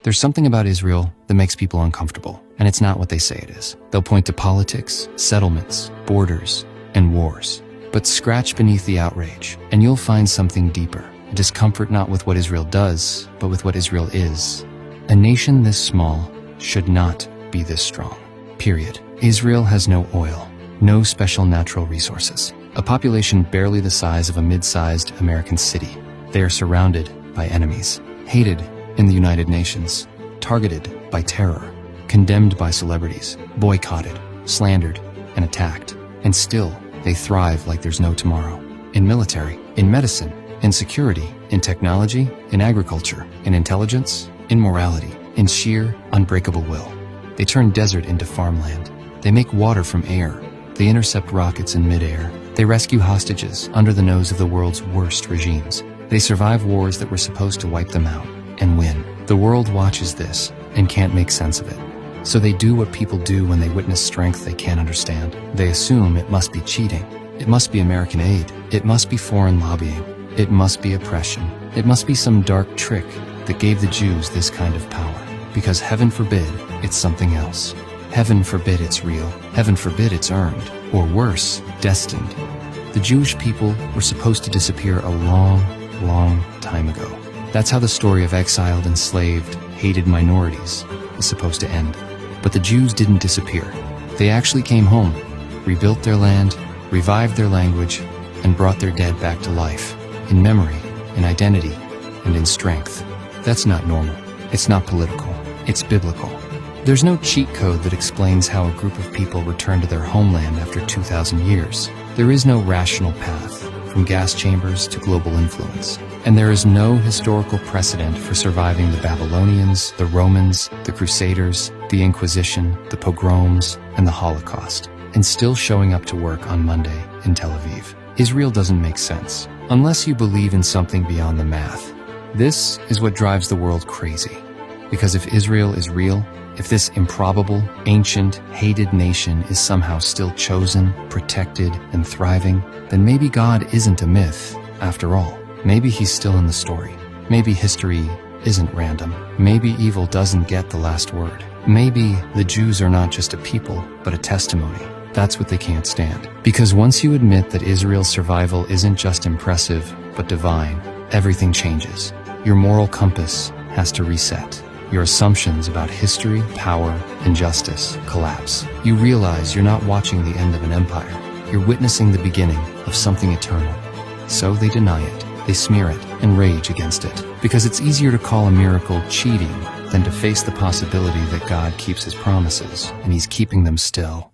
There's something about Israel that makes people uncomfortable, and it's not what they say it is. They'll point to politics, settlements, borders, and wars. But scratch beneath the outrage, and you'll find something deeper. A discomfort not with what Israel does, but with what Israel is. A nation this small should not be this strong. Period. Israel has no oil, no special natural resources. A population barely the size of a mid-sized American city. They are surrounded by enemies, hated in the United Nations, targeted by terror, condemned by celebrities, boycotted, slandered, and attacked. And still, they thrive like there's no tomorrow. In military, in medicine, in security, in technology, in agriculture, in intelligence, in morality, in sheer, unbreakable will. They turn desert into farmland. They make water from air. They intercept rockets in midair. They rescue hostages under the nose of the world's worst regimes. They survive wars that were supposed to wipe them out and win. The world watches this and can't make sense of it. So they do what people do when they witness strength they can't understand. They assume it must be cheating. It must be American aid. It must be foreign lobbying. It must be oppression. It must be some dark trick that gave the Jews this kind of power. Because heaven forbid it's something else. Heaven forbid it's real. Heaven forbid it's earned. Or worse, destined. The Jewish people were supposed to disappear a long, long time ago. That's how the story of exiled, enslaved, hated minorities is supposed to end. But the Jews didn't disappear. They actually came home, rebuilt their land, revived their language, and brought their dead back to life, in memory, in identity, and in strength. That's not normal. It's not political. It's biblical. There's no cheat code that explains how a group of people return to their homeland after 2,000 years. There is no rational path from gas chambers to global influence. And there is no historical precedent for surviving the Babylonians, the Romans, the Crusaders, the Inquisition, the pogroms, and the Holocaust, and still showing up to work on Monday in Tel Aviv. Israel doesn't make sense, unless you believe in something beyond the math. This is what drives the world crazy. Because if Israel is real, if this improbable, ancient, hated nation is somehow still chosen, protected, and thriving, then maybe God isn't a myth, after all. Maybe he's still in the story. Maybe history isn't random. Maybe evil doesn't get the last word. Maybe the Jews are not just a people, but a testimony. That's what they can't stand. Because once you admit that Israel's survival isn't just impressive, but divine, everything changes. Your moral compass has to reset. Your assumptions about history, power, and justice collapse. You realize you're not watching the end of an empire. You're witnessing the beginning of something eternal. So they deny it. They smear it and rage against it. Because it's easier to call a miracle cheating than to face the possibility that God keeps his promises, and he's keeping them still.